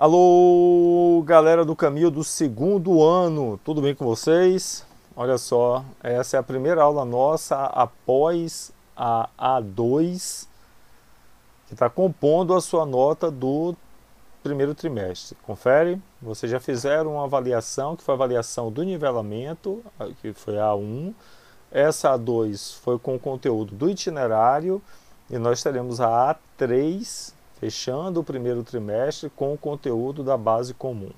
Alô, galera do caminho do segundo ano, tudo bem com vocês? Olha só, essa é a primeira aula nossa após a A2, que está compondo a sua nota do primeiro trimestre. Confere, vocês já fizeram uma avaliação, que foi a avaliação do nivelamento, que foi a A1. Essa A2 foi com o conteúdo do itinerário e nós teremos a A3 fechando o primeiro trimestre com o conteúdo da base comum.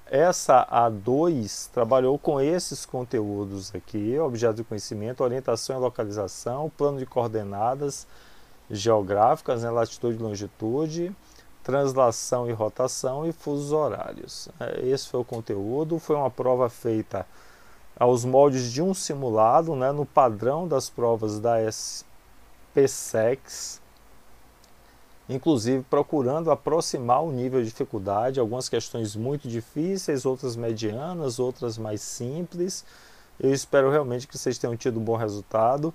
Essa A2 trabalhou com esses conteúdos aqui: objeto de conhecimento, orientação e localização, plano de coordenadas geográficas, né, latitude e longitude, translação e rotação e fusos horários. Esse foi o conteúdo, foi uma prova feita aos moldes de um simulado, né, no padrão das provas da PSEX, inclusive procurando aproximar o nível de dificuldade, algumas questões muito difíceis, outras medianas, outras mais simples. Eu espero realmente que vocês tenham tido um bom resultado.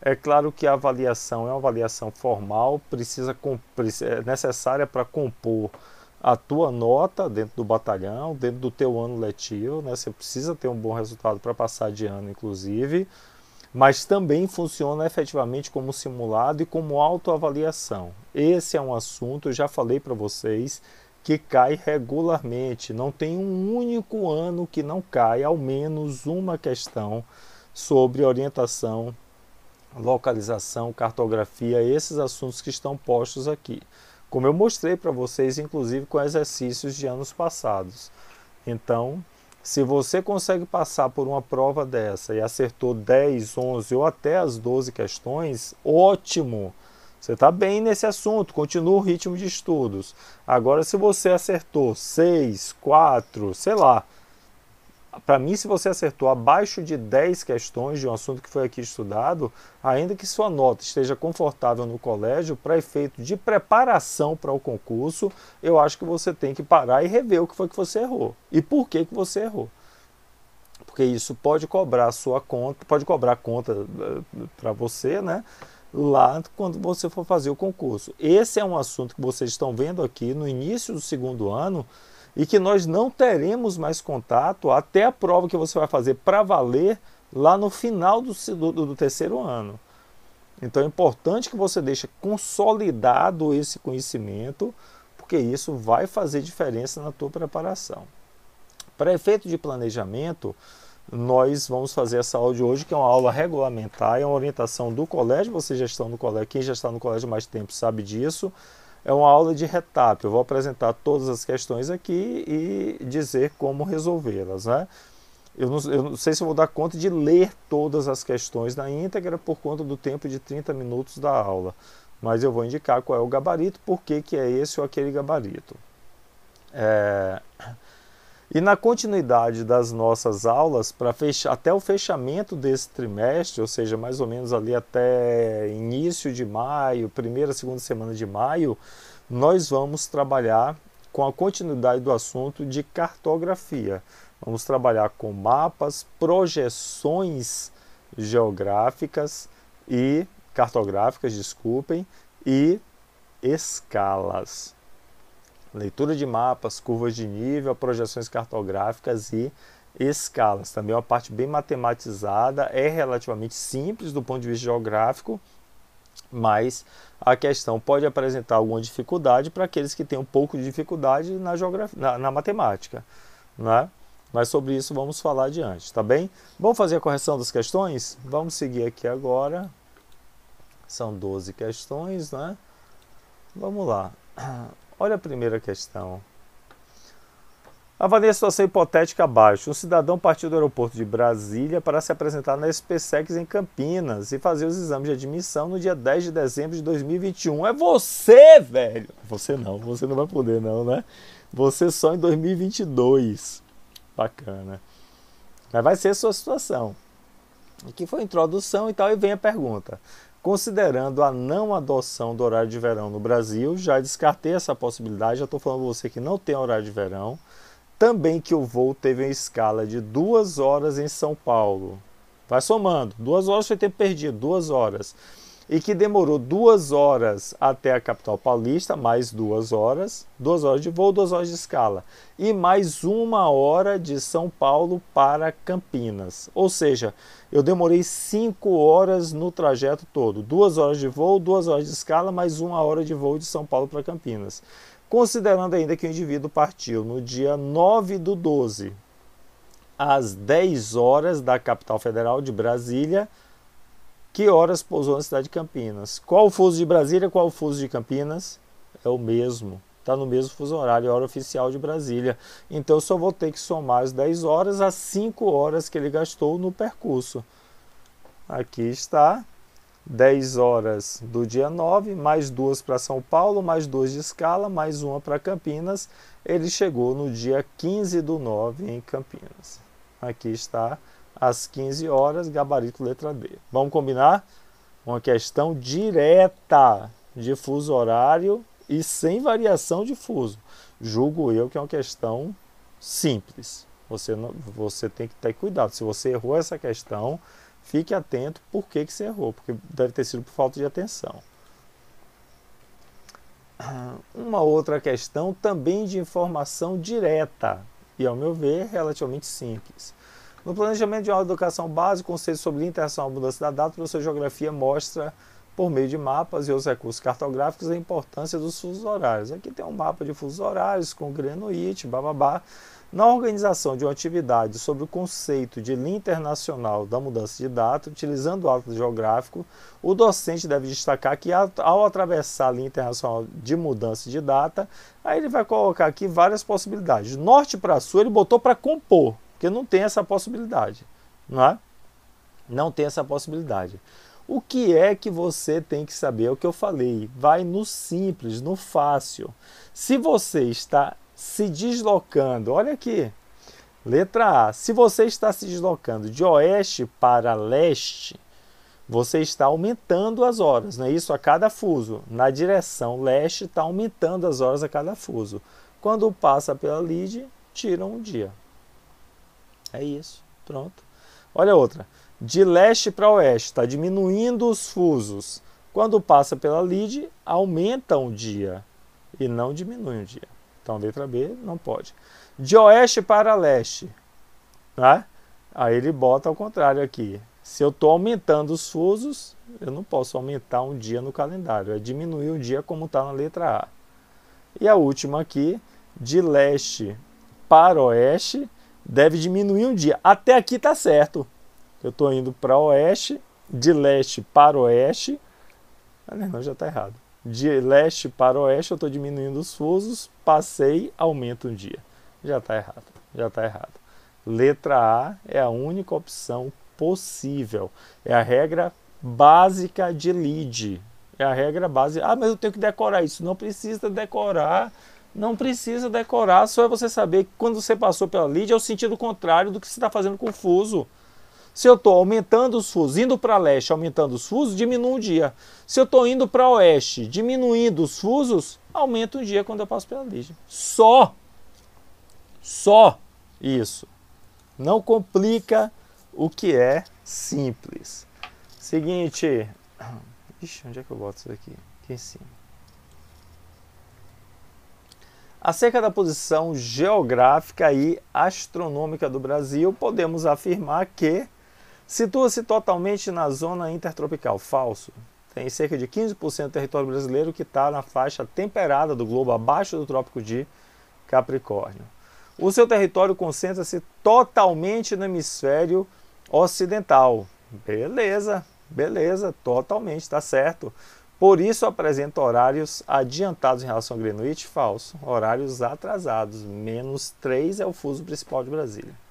É claro que a avaliação é uma avaliação formal, é necessária para compor a tua nota dentro do batalhão, dentro do teu ano letivo, né? Você precisa ter um bom resultado para passar de ano, inclusive, mas também funciona efetivamente como simulado e como autoavaliação. Esse é um assunto, eu já falei para vocês, que cai regularmente. Não tem um único ano que não cai ao menos uma questão sobre orientação, localização, cartografia, esses assuntos que estão postos aqui. Como eu mostrei para vocês, inclusive com exercícios de anos passados. Então, se você consegue passar por uma prova dessa e acertou 10, 11 ou até as 12 questões, ótimo! Você está bem nesse assunto, continua o ritmo de estudos. Agora, se você acertou 6, 4, sei lá, para mim, se você acertou abaixo de 10 questões de um assunto que foi aqui estudado, ainda que sua nota esteja confortável no colégio, para efeito de preparação para o concurso, eu acho que você tem que parar e rever o que foi que você errou. E por que você errou. Porque isso pode cobrar a sua conta, pode cobrar conta para você, né? Lá quando você for fazer o concurso. Esse é um assunto que vocês estão vendo aqui no início do segundo ano, e que nós não teremos mais contato até a prova que você vai fazer para valer lá no final do terceiro ano. Então é importante que você deixe consolidado esse conhecimento, porque isso vai fazer diferença na tua preparação. Para efeito de planejamento, nós vamos fazer essa aula de hoje, que é uma aula regulamentar, é uma orientação do colégio. Vocês já estão no colégio, quem já está no colégio há mais tempo sabe disso. É uma aula de retap, eu vou apresentar todas as questões aqui e dizer como resolvê-las, né? Eu não sei se eu vou dar conta de ler todas as questões na íntegra por conta do tempo de 30 minutos da aula, mas eu vou indicar qual é o gabarito, por que é esse ou aquele gabarito. E na continuidade das nossas aulas, até o fechamento desse trimestre, ou seja, mais ou menos ali até início de maio, primeira, segunda semana de maio, nós vamos trabalhar com a continuidade do assunto de cartografia. Vamos trabalhar com mapas, projeções geográficas e cartográficas, desculpem, e escalas. Leitura de mapas, curvas de nível, projeções cartográficas e escalas. Também é uma parte bem matematizada, é relativamente simples do ponto de vista geográfico, mas a questão pode apresentar alguma dificuldade para aqueles que têm um pouco de dificuldade na matemática, né? Mas sobre isso vamos falar adiante, tá bem? Vamos fazer a correção das questões? Vamos seguir aqui agora. São 12 questões, né? Vamos lá. Olha a primeira questão. Avalie a situação hipotética abaixo. Um cidadão partiu do aeroporto de Brasília para se apresentar na SpaceX em Campinas e fazer os exames de admissão no dia 10 de dezembro de 2021. É você, velho! Você não vai poder não, né? Você só em 2022. Bacana. Mas vai ser a sua situação. Aqui foi a introdução e tal, e vem a pergunta. Considerando a não adoção do horário de verão no Brasil, já descartei essa possibilidade, já estou falando para você que não tem horário de verão. Também que o voo teve uma escala de 2 horas em São Paulo. Vai somando, 2 horas foi tempo perdido, 2 horas. e que demorou 2 horas até a capital paulista, mais 2 horas de voo, 2 horas de escala, e mais 1 hora de São Paulo para Campinas. Ou seja, eu demorei 5 horas no trajeto todo, 2 horas de voo, 2 horas de escala, mais 1 hora de voo de São Paulo para Campinas. Considerando ainda que o indivíduo partiu no dia 9/12, às 10 horas da capital federal de Brasília, que horas pousou na cidade de Campinas? Qual o fuso de Brasília, qual o fuso de Campinas? É o mesmo, está no mesmo fuso horário, hora oficial de Brasília. Então eu só vou ter que somar as 10 horas às 5 horas que ele gastou no percurso. Aqui está, 10 horas do dia 9, mais 2 para São Paulo, mais 2 de escala, mais 1 para Campinas. Ele chegou no dia 15/9 em Campinas. Aqui está, às 15 horas, gabarito letra D. Vamos combinar? Uma questão direta de fuso horário e sem variação de fuso. Julgo eu que é uma questão simples. Você tem que ter cuidado. Se você errou essa questão, fique atento por que você errou, porque deve ter sido por falta de atenção. Uma outra questão também de informação direta e, ao meu ver, relativamente simples. No planejamento de aula de educação básica, o conceito sobre interação e mudança da data, o professor de geografia mostra, por meio de mapas e outros recursos cartográficos, a importância dos fusos horários. Aqui tem um mapa de fusos horários com Greenwich, bababá. Na organização de uma atividade sobre o conceito de linha internacional da mudança de data, utilizando o atlas geográfico, o docente deve destacar que ao atravessar a linha internacional de mudança de data, aí ele vai colocar aqui várias possibilidades. Norte para sul ele botou para compor, porque não tem essa possibilidade, não é? Não tem essa possibilidade. O que é que você tem que saber? É o que eu falei, vai no simples, no fácil. Se você está se deslocando, olha aqui, letra A, se você está se deslocando de oeste para leste, você está aumentando as horas, não é isso? A cada fuso. Na direção leste está aumentando as horas a cada fuso. Quando passa pela lide, tira um dia. É isso, pronto. Olha outra, de leste para oeste, está diminuindo os fusos. Quando passa pela lide, aumenta um dia e não diminui um dia. Então, letra B não pode. De oeste para leste, né? Aí ele bota ao contrário aqui. Se eu estou aumentando os fusos, eu não posso aumentar um dia no calendário. É diminuir o dia como está na letra A. E a última aqui, de leste para oeste, deve diminuir um dia. Até aqui está certo. Eu estou indo para oeste, de leste para oeste. Não, já está errado. De leste para oeste, eu estou diminuindo os fusos, passei, aumenta um dia. Já está errado, já está errado. Letra A é a única opção possível. É a regra básica de lide. É a regra básica. Ah, mas eu tenho que decorar isso. Não precisa decorar, não precisa decorar. Só é você saber que quando você passou pela lide é o sentido contrário do que você está fazendo com o fuso. Se eu estou aumentando os fusos, indo para leste, aumentando os fusos, diminui um dia. Se eu estou indo para oeste, diminuindo os fusos, aumenta um dia quando eu passo pela lide. Só isso. Não complica o que é simples. Seguinte. Ixi, onde é que eu boto isso aqui? Aqui em cima. Acerca da posição geográfica e astronômica do Brasil, podemos afirmar que situa-se totalmente na zona intertropical. Falso. Tem cerca de 15% do território brasileiro que está na faixa temperada do globo, abaixo do Trópico de Capricórnio. O seu território concentra-se totalmente no hemisfério ocidental. Beleza, totalmente, está certo. Por isso apresenta horários adiantados em relação a Greenwich. Falso. Horários atrasados. -3 é o fuso principal de Brasília.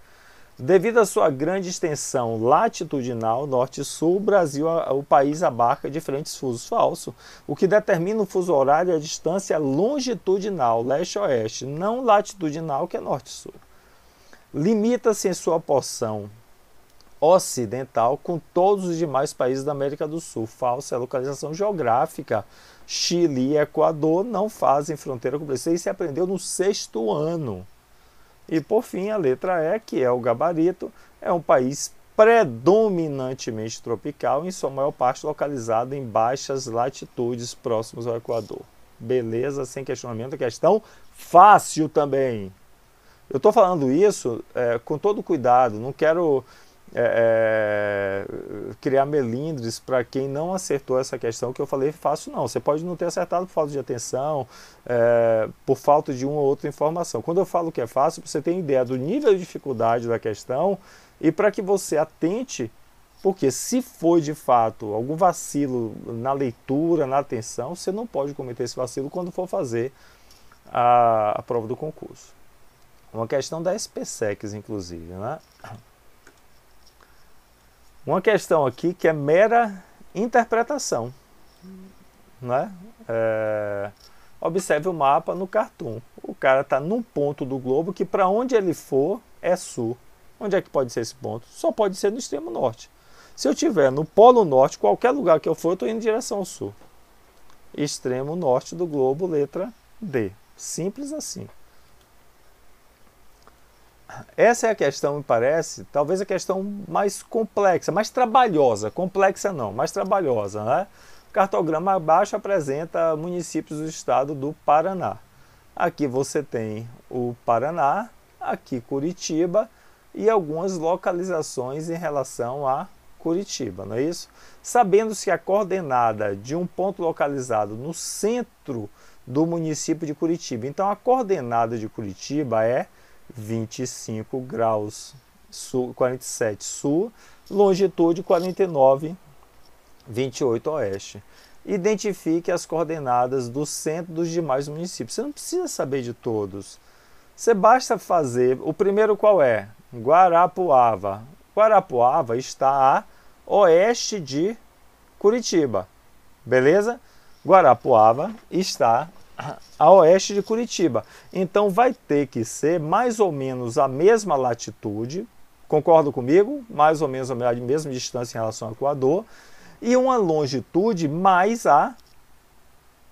Devido à sua grande extensão latitudinal, norte e sul, o país abarca diferentes fusos. Falso. O que determina o fuso horário é a distância longitudinal, leste-oeste, não latitudinal, que é norte-sul. Limita-se em sua porção ocidental com todos os demais países da América do Sul. Falso. É a localização geográfica. Chile e Equador não fazem fronteira com o Brasil. Isso se aprendeu no 6º ano. E, por fim, a letra E, que é o gabarito, é um país predominantemente tropical, em sua maior parte localizada em baixas latitudes próximas ao Equador. Beleza, sem questionamento, questão fácil também. Eu estou falando isso com todo cuidado, não quero criar melindres para quem não acertou essa questão que eu falei fácil, não. Você pode não ter acertado por falta de atenção, por falta de uma ou outra informação. Quando eu falo que é fácil, você tem ideia do nível de dificuldade da questão e para que você atente, porque se for de fato algum vacilo na leitura, na atenção, você não pode cometer esse vacilo quando for fazer a prova do concurso. Uma questão da SPSEC, inclusive, né? Uma questão aqui que é mera interpretação, né? Observe o mapa no cartoon. O cara está num ponto do globo que para onde ele for é sul. Onde é que pode ser esse ponto? Só pode ser no extremo norte. Se eu estiver no polo norte, qualquer lugar que eu for, eu estou indo em direção ao sul. Extremo norte do globo, letra D. Simples assim. Essa é a questão, me parece, talvez a questão mais complexa, mais trabalhosa. Complexa não, mais trabalhosa, né? O cartograma abaixo apresenta municípios do estado do Paraná. Aqui você tem o Paraná, aqui Curitiba e algumas localizações em relação a Curitiba, não é isso? Sabendo-se a coordenada de um ponto localizado no centro do município de Curitiba. Então a coordenada de Curitiba é 25 graus sul, 47 sul, longitude 49, 28 oeste. Identifique as coordenadas do centro dos demais municípios. Você não precisa saber de todos. Você basta fazer, o primeiro qual é? Guarapuava. Guarapuava está a oeste de Curitiba, beleza? Guarapuava está a oeste de Curitiba. Então vai ter que ser mais ou menos a mesma latitude, concorda comigo? Mais ou menos a mesma distância em relação ao Equador, e uma longitude mais a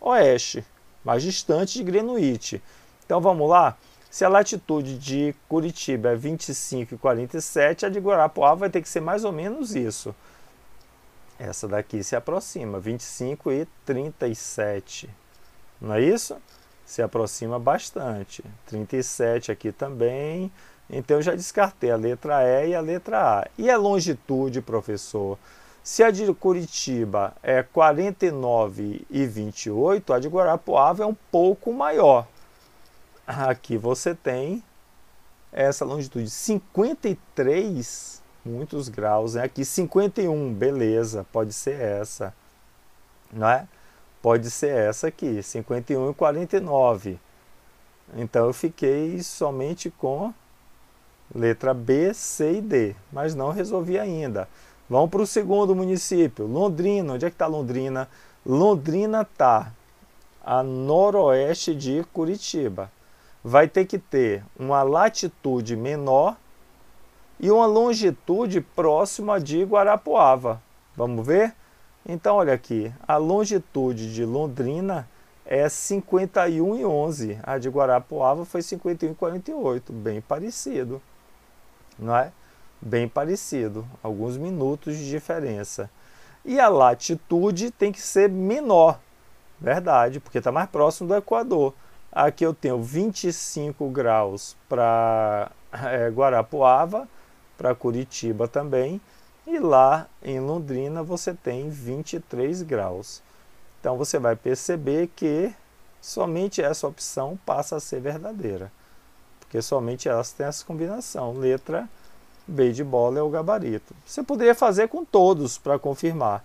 oeste, mais distante de Greenwich. Então vamos lá? Se a latitude de Curitiba é 25,47, a de Guarapuava vai ter que ser mais ou menos isso. Essa daqui se aproxima, 25,37. Não é isso? Se aproxima bastante. 37 aqui também. Então eu já descartei a letra E e a letra A. E a longitude, professor? Se a de Curitiba é 49,28, a de Guarapuava é um pouco maior. Aqui você tem essa longitude 53, muitos graus, né? Aqui 51, beleza, pode ser essa, não é? Pode ser essa aqui, 51 e 49. Então eu fiquei somente com letra B, C e D, mas não resolvi ainda. Vamos para o segundo município, Londrina. Onde é que está Londrina? Londrina está a noroeste de Curitiba. Vai ter que ter uma latitude menor e uma longitude próxima de Guarapuava. Vamos ver? Então, olha aqui, a longitude de Londrina é 51,11. A de Guarapuava foi 51,48. Bem parecido, não é? Bem parecido. Alguns minutos de diferença. E a latitude tem que ser menor. Verdade, porque está mais próximo do Equador. Aqui eu tenho 25 graus para Guarapuava, para Curitiba também. E lá em Londrina você tem 23 graus. Então você vai perceber que somente essa opção passa a ser verdadeira. Porque somente elas têm essa combinação. Letra B de bola é o gabarito. Você poderia fazer com todos para confirmar,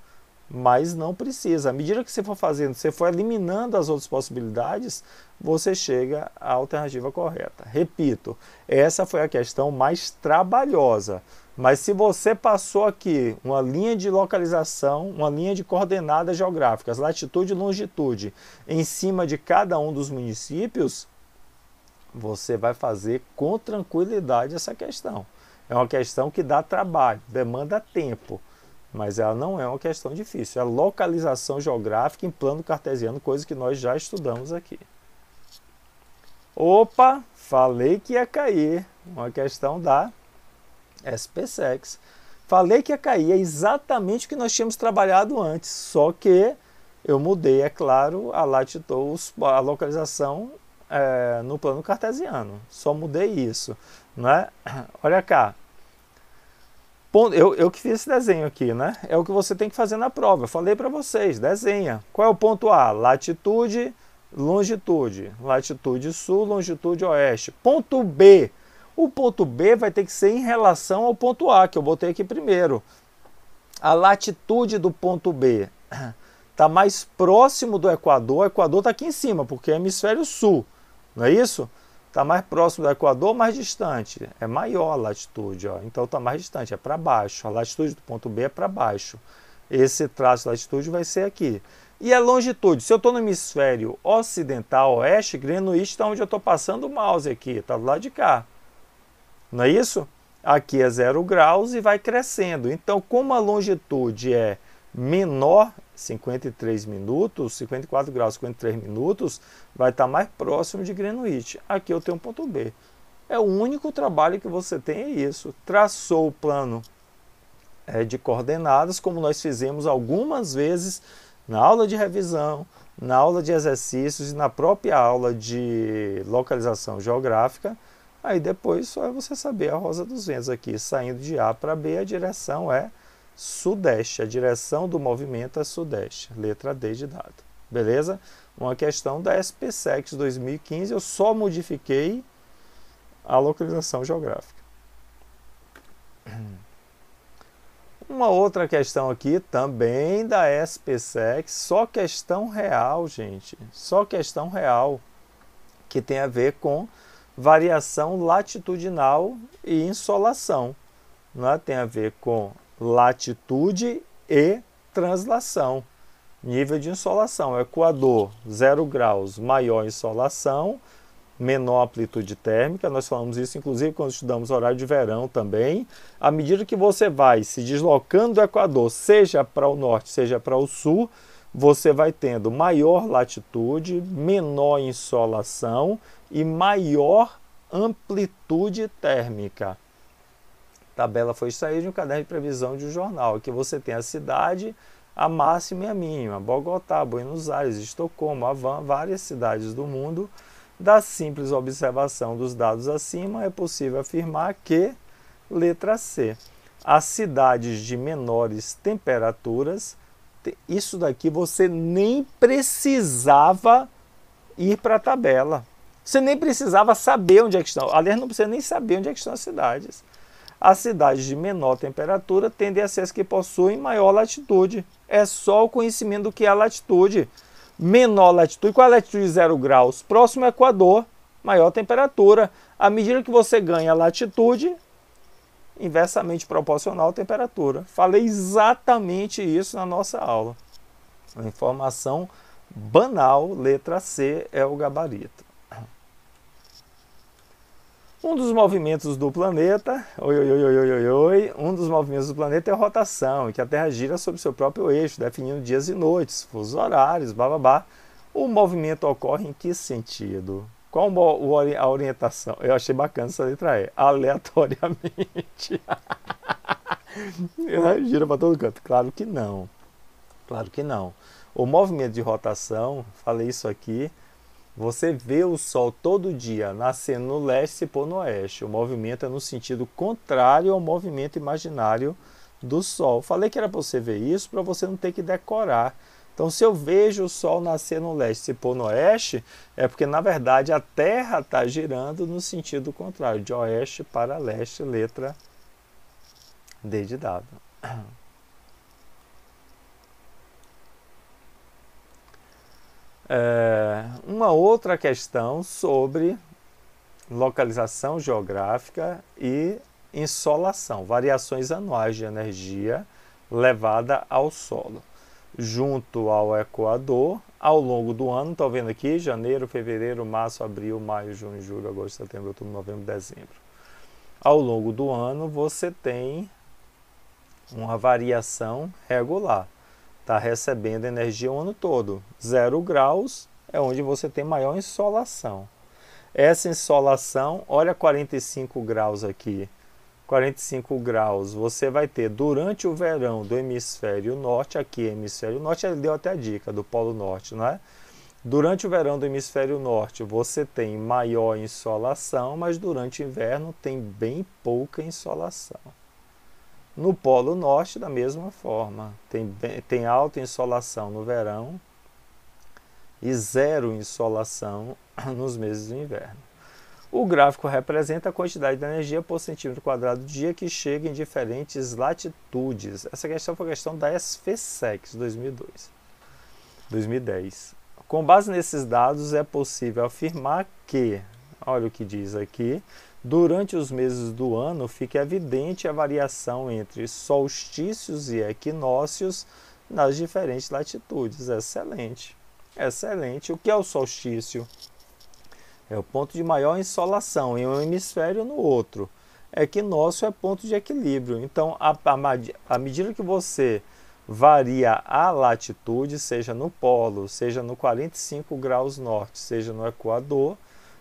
mas não precisa. À medida que você for fazendo, você for eliminando as outras possibilidades, você chega à alternativa correta. Repito, essa foi a questão mais trabalhosa. Mas se você passou aqui uma linha de localização, uma linha de coordenadas geográficas, latitude e longitude, em cima de cada um dos municípios, você vai fazer com tranquilidade essa questão. É uma questão que dá trabalho, demanda tempo, mas ela não é uma questão difícil. É localização geográfica em plano cartesiano, coisa que nós já estudamos aqui. Opa, falei que ia cair uma questão da SPSEC. Falei que ia cair, é exatamente o que nós tínhamos trabalhado antes, só que eu mudei, é claro, a latitude, a localização no plano cartesiano. Só mudei isso, né? Olha cá. Eu que fiz esse desenho aqui, né? É o que você tem que fazer na prova. Eu falei para vocês, desenha. Qual é o ponto A? Latitude, longitude. Latitude sul, longitude oeste. Ponto B. O ponto B vai ter que ser em relação ao ponto A, que eu botei aqui primeiro. A latitude do ponto B está mais próximo do Equador. O Equador está aqui em cima, porque é hemisfério sul. Não é isso? Está mais próximo do Equador ou mais distante? É maior a latitude, ó. Então está mais distante, é para baixo. A latitude do ponto B é para baixo. Esse traço de latitude vai ser aqui. E a longitude? Se eu estou no hemisfério ocidental, oeste, Greenwich está onde eu estou passando o mouse aqui, está do lado de cá. Não é isso? Aqui é 0 graus e vai crescendo. Então, como a longitude é menor, 53 minutos, 54 graus, 53 minutos, vai estar mais próximo de Greenwich. Aqui eu tenho um ponto B. É o único trabalho que você tem, é isso. Traçou o plano de coordenadas, como nós fizemos algumas vezes na aula de revisão, na aula de exercícios e na própria aula de localização geográfica. Aí depois só é você saber a rosa dos ventos aqui, saindo de A para B, a direção é sudeste, a direção do movimento é sudeste, letra D de dado. Beleza? Uma questão da SPSEC 2015, eu só modifiquei a localização geográfica. Uma outra questão aqui, também da SPSEC, só questão real, gente, só questão real, que tem a ver com variação latitudinal e insolação. Né? Tem a ver com latitude e translação. Nível de insolação, Equador, 0 graus, maior insolação, menor amplitude térmica. Nós falamos isso, inclusive, quando estudamos horário de verão também. À medida que você vai se deslocando do Equador, seja para o norte, seja para o sul, você vai tendo maior latitude, menor insolação e maior amplitude térmica. A tabela foi extraída de um caderno de previsão de um jornal. Aqui você tem a cidade, a máxima e a mínima. Bogotá, Buenos Aires, Estocolmo, Havana, várias cidades do mundo. Da simples observação dos dados acima, é possível afirmar que, letra C, as cidades de menores temperaturas, isso daqui você nem precisava ir para a tabela. Você nem precisava saber onde é que estão. Aliás, não precisa nem saber onde é que estão as cidades. As cidades de menor temperatura tendem a ser as que possuem maior latitude. É só o conhecimento do que é a latitude. Menor latitude, qual é a latitude de 0 graus? Próximo ao Equador, maior temperatura. À medida que você ganha latitude, inversamente proporcional à temperatura. Falei exatamente isso na nossa aula. Uma informação banal, letra C é o gabarito. Um dos movimentos do planeta, um dos movimentos do planeta é a rotação, que a Terra gira sobre seu próprio eixo, definindo dias e noites, fusos horários, blá. O movimento ocorre em que sentido? Qual a orientação? Eu achei bacana essa letra E. Aleatoriamente. Gira para todo canto. Claro que não. Claro que não. O movimento de rotação, falei isso aqui, você vê o Sol todo dia nascendo no leste e se pôr no oeste. O movimento é no sentido contrário ao movimento imaginário do Sol. Falei que era para você ver isso, para você não ter que decorar. Então, se eu vejo o Sol nascer no leste e se pôr no oeste, é porque, na verdade, a Terra está girando no sentido contrário, de oeste para leste, letra D de dado. Uma outra questão sobre localização geográfica e insolação, variações anuais de energia levada ao solo, junto ao Equador, ao longo do ano. Estou vendo aqui, janeiro, fevereiro, março, abril, maio, junho, julho, agosto, setembro, outubro, novembro, dezembro. Ao longo do ano você tem uma variação regular. Está recebendo energia o ano todo. 0 graus é onde você tem maior insolação. Essa insolação, olha 45 graus aqui 45 graus, você vai ter durante o verão do hemisfério norte, aqui hemisfério norte, ele deu até a dica do Polo Norte, não é? Durante o verão do hemisfério norte você tem maior insolação, mas durante o inverno tem bem pouca insolação. No Polo Norte, da mesma forma, tem alta insolação no verão e zero insolação nos meses do inverno. O gráfico representa a quantidade de energia por centímetro quadrado dia que chega em diferentes latitudes. Essa questão foi a questão da SFSEX 2010. Com base nesses dados, é possível afirmar que, olha o que diz aqui, durante os meses do ano fica evidente a variação entre solstícios e equinócios nas diferentes latitudes. Excelente, excelente. O que é o solstício? É o ponto de maior insolação em um hemisfério ou no outro. Equinócio é ponto de equilíbrio. Então, à medida que você varia a latitude, seja no polo, seja no 45 graus norte, seja no equador,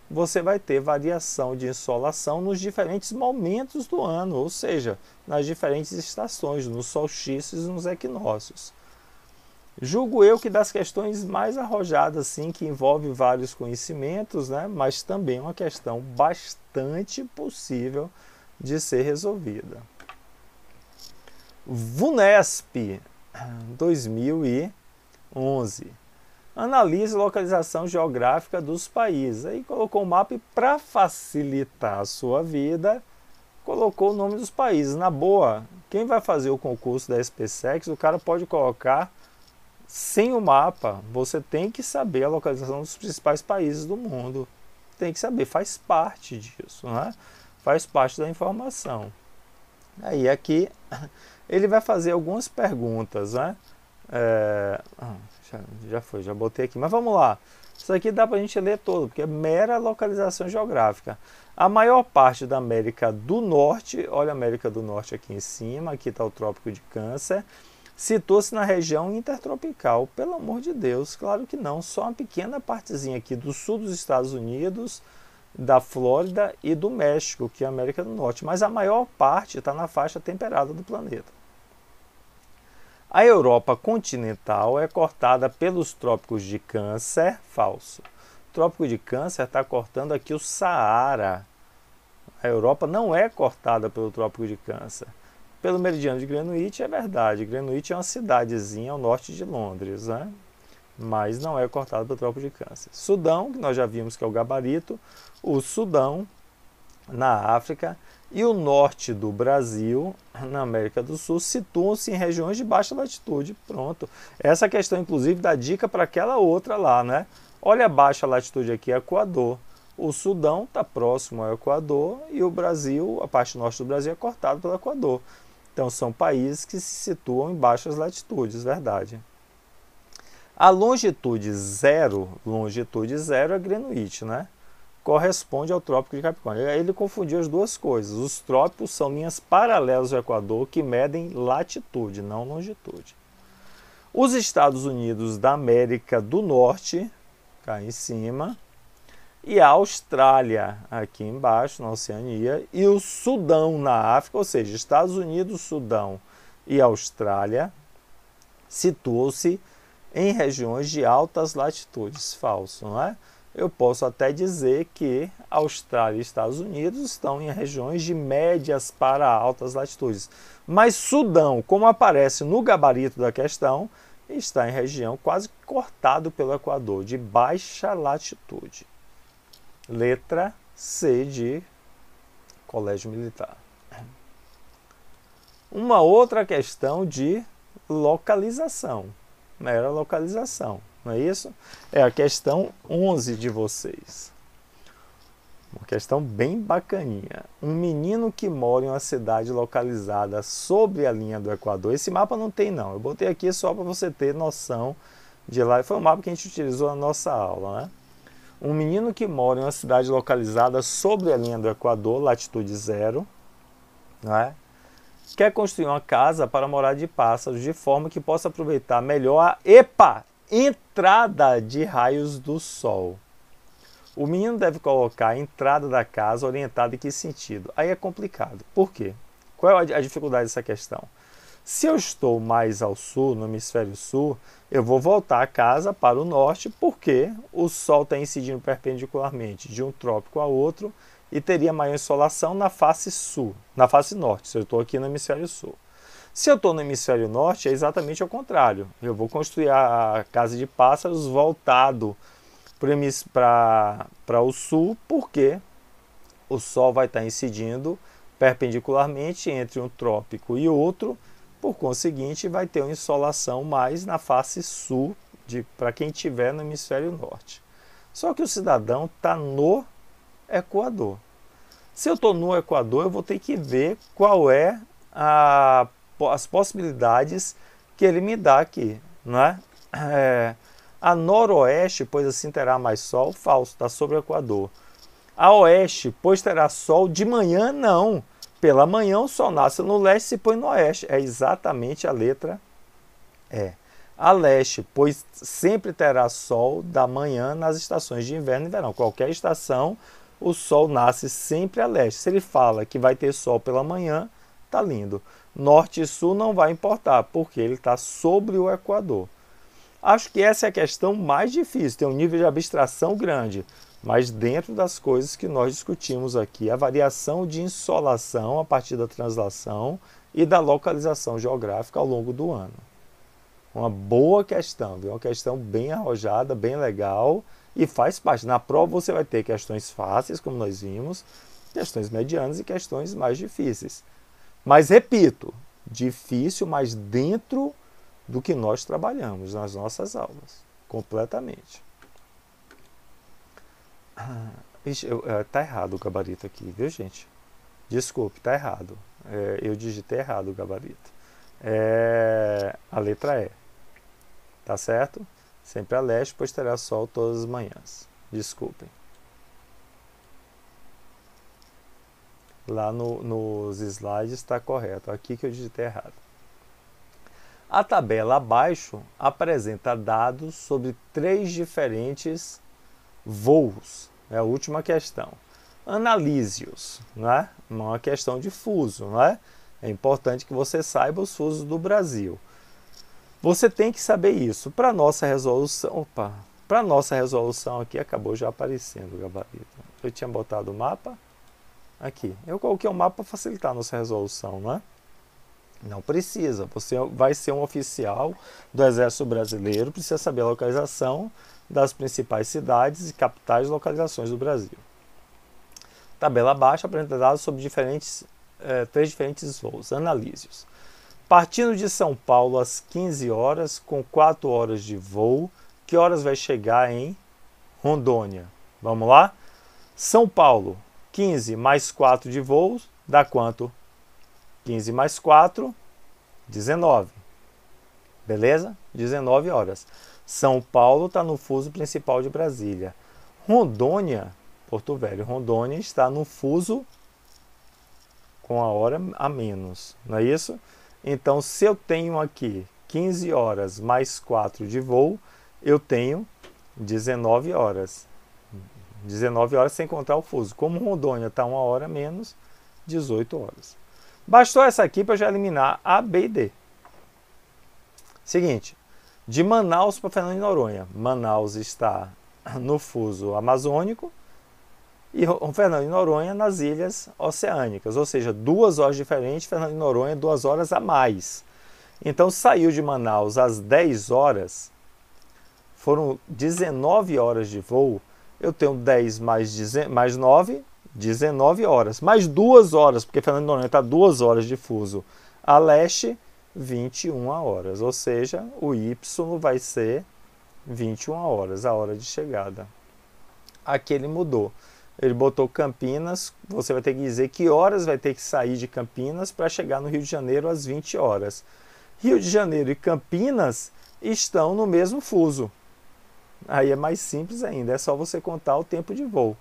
você vai ter variação de insolação nos diferentes momentos do ano, ou seja, nas diferentes estações, nos solstícios e nos equinócios. Julgo eu que das questões mais arrojadas, sim, que envolve vários conhecimentos, né, mas também uma questão bastante possível de ser resolvida. VUNESP 2011. Analise a localização geográfica dos países. Aí colocou o mapa e, para facilitar a sua vida, colocou o nome dos países. Na boa, quem vai fazer o concurso da SPSEX, o cara pode colocar sem o mapa. Você tem que saber a localização dos principais países do mundo. Tem que saber, faz parte disso, né? Faz parte da informação. Aí aqui ele vai fazer algumas perguntas, né? Já botei aqui, mas vamos lá. Isso aqui dá para a gente ler todo, porque é mera localização geográfica. A maior parte da América do Norte, olha a América do Norte aqui em cima, aqui está o Trópico de Câncer, situa-se na região intertropical. Pelo amor de Deus, claro que não, só uma pequena partezinha aqui do sul dos Estados Unidos, da Flórida e do México, que é a América do Norte, mas a maior parte está na faixa temperada do planeta. A Europa continental é cortada pelos trópicos de Câncer, falso. O trópico de Câncer está cortando aqui o Saara. A Europa não é cortada pelo trópico de Câncer. Pelo meridiano de Greenwich é verdade. Greenwich é uma cidadezinha ao norte de Londres, né? Mas não é cortada pelo trópico de Câncer. Sudão, que nós já vimos que é o gabarito, o Sudão na África e o norte do Brasil, na América do Sul, situam-se em regiões de baixa latitude. Pronto. Essa questão, inclusive, dá dica para aquela outra lá, né? Olha a baixa latitude aqui, Equador. O Sudão está próximo ao Equador e o Brasil, a parte norte do Brasil, é cortado pelo Equador. Então, são países que se situam em baixas latitudes, verdade. A longitude zero é Greenwich, né? Corresponde ao Trópico de Capricórnio. Ele confundiu as duas coisas. Os trópicos são linhas paralelas ao Equador que medem latitude, não longitude. Os Estados Unidos da América do Norte, cá em cima, e a Austrália, aqui embaixo, na Oceania, e o Sudão na África, ou seja, Estados Unidos, Sudão e Austrália, situam-se em regiões de altas latitudes. Falso, não é? Eu posso até dizer que Austrália e Estados Unidos estão em regiões de médias para altas latitudes. Mas Sudão, como aparece no gabarito da questão, está em região quase cortado pelo Equador, de baixa latitude. Letra C de Colégio Militar. Uma outra questão de localização. Mera localização, não é isso? É a questão 11 de vocês. Uma questão bem bacaninha. Um menino que mora em uma cidade localizada sobre a linha do Equador. Esse mapa não tem não, eu botei aqui só para você ter noção de lá. Foi um mapa que a gente utilizou na nossa aula, né? Um menino que mora em uma cidade localizada sobre a linha do Equador, latitude zero, né? Quer construir uma casa para morar de pássaros de forma que possa aproveitar melhor a entrada de raios do sol. O menino deve colocar a entrada da casa orientada em que sentido? Aí é complicado. Por quê? Qual é a dificuldade dessa questão? Se eu estou mais ao sul, no hemisfério sul, eu vou voltar a casa para o norte, porque o Sol está incidindo perpendicularmente de um trópico a outro e teria maior insolação na face sul, na face norte, se eu estou aqui no hemisfério sul. Se eu estou no hemisfério norte, é exatamente o contrário. Eu vou construir a casa de pássaros voltado para o sul, porque o Sol vai estar incidindo perpendicularmente entre um trópico e outro, por conseguinte, vai ter uma insolação mais na face sul, para quem estiver no hemisfério norte. Só que o cidadão está no Equador. Se eu estou no Equador, eu vou ter que ver qual é as possibilidades que ele me dá aqui, não é? A noroeste, pois assim terá mais sol, falso, está sobre o Equador. A oeste, pois terá sol de manhã, não. Pela manhã o sol nasce no leste e se põe no oeste. É exatamente a letra E. A leste, pois sempre terá sol da manhã nas estações de inverno e verão. Qualquer estação, o sol nasce sempre a leste. Se ele fala que vai ter sol pela manhã, tá lindo. Norte e sul não vai importar, porque ele está sobre o Equador. Acho que essa é a questão mais difícil, tem um nível de abstração grande, mas dentro das coisas que nós discutimos aqui, a variação de insolação a partir da translação e da localização geográfica ao longo do ano. Uma boa questão, viu? Uma questão bem arrojada, bem legal e faz parte. Na prova você vai ter questões fáceis, como nós vimos, questões medianas e questões mais difíceis. Mas, repito, difícil, mas dentro do que nós trabalhamos nas nossas aulas, completamente. Tá errado o gabarito aqui, viu, gente? Desculpe, tá errado. Eu digitei errado o gabarito. A letra E. Tá certo? Sempre a leste, pois terá sol todas as manhãs. Desculpem. Lá nos slides está correto. Aqui que eu digitei errado. A tabela abaixo apresenta dados sobre 3 diferentes voos. É a última questão. Analise-os, não é? Uma questão de fuso, não é? É importante que você saiba os fusos do Brasil. Você tem que saber isso. Para nossa resolução, para nossa resolução aqui acabou já aparecendo o gabarito. Eu tinha botado o mapa aqui. Eu coloquei o mapa para facilitar a nossa resolução, não é? Não precisa, você vai ser um oficial do Exército Brasileiro, precisa saber a localização das principais cidades e capitais e localizações do Brasil. Tabela abaixo apresenta dados sobre 3 diferentes voos. Analise-os. Partindo de São Paulo às 15 horas, com 4 horas de voo, que horas vai chegar em Rondônia? Vamos lá? São Paulo, 15 mais 4 de voo, dá quanto? 15 mais 4, 19. Beleza? 19 horas. São Paulo está no fuso principal de Brasília. Rondônia, Porto Velho, Rondônia está no fuso com a hora a menos. Não é isso? Então, se eu tenho aqui 15 horas mais 4 de voo, eu tenho 19 horas. 19 horas sem contar o fuso. Como Rondônia está 1 hora a menos, 18 horas. Bastou essa aqui para já eliminar A, B e D. Seguinte, de Manaus para Fernando de Noronha. Manaus está no fuso amazônico e Fernando de Noronha nas ilhas oceânicas. Ou seja, 2 horas diferentes, Fernando de Noronha 2 horas a mais. Então saiu de Manaus às 10 horas, foram 19 horas de voo. Eu tenho 10 mais 9, 19 horas, mais 2 horas, porque Fernando de Noronha está 2 horas de fuso a leste, 21 horas, ou seja, o Y vai ser 21 horas, a hora de chegada. Aqui ele mudou, ele botou Campinas, você vai ter que dizer que horas vai ter que sair de Campinas para chegar no Rio de Janeiro às 20 horas. Rio de Janeiro e Campinas estão no mesmo fuso. Aí é mais simples ainda, é só você contar o tempo de voo.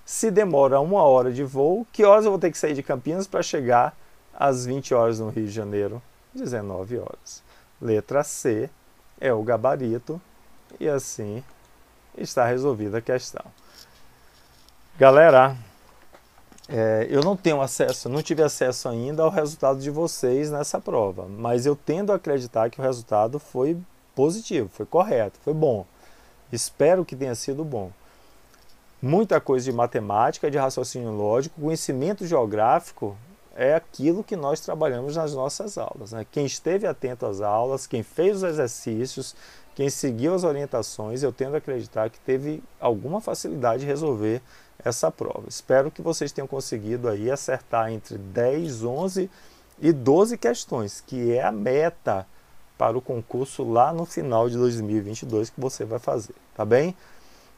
Se demora 1 hora de voo, que horas eu vou ter que sair de Campinas para chegar às 20 horas no Rio de Janeiro? 19 horas. Letra C é o gabarito e assim está resolvida a questão. Galera, eu não tenho acesso, não tive acesso ainda ao resultado de vocês nessa prova, mas eu tendo a acreditar que o resultado foi positivo, foi correto, foi bom. Espero que tenha sido bom. Muita coisa de matemática, de raciocínio lógico, conhecimento geográfico é aquilo que nós trabalhamos nas nossas aulas, né? Quem esteve atento às aulas, quem fez os exercícios, quem seguiu as orientações, eu tendo a acreditar que teve alguma facilidade de resolver essa prova. Espero que vocês tenham conseguido aí acertar entre 10, 11 e 12 questões, que é a meta para o concurso lá no final de 2022 que você vai fazer, tá bem?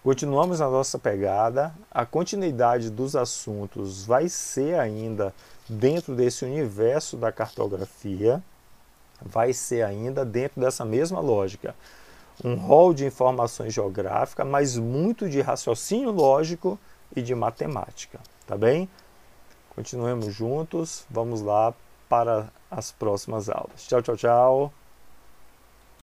Continuamos na nossa pegada, a continuidade dos assuntos vai ser ainda dentro desse universo da cartografia, vai ser ainda dentro dessa mesma lógica. Um rol de informações geográficas, mas muito de raciocínio lógico e de matemática, tá bem? Continuemos juntos, vamos lá para as próximas aulas. Tchau, tchau, tchau!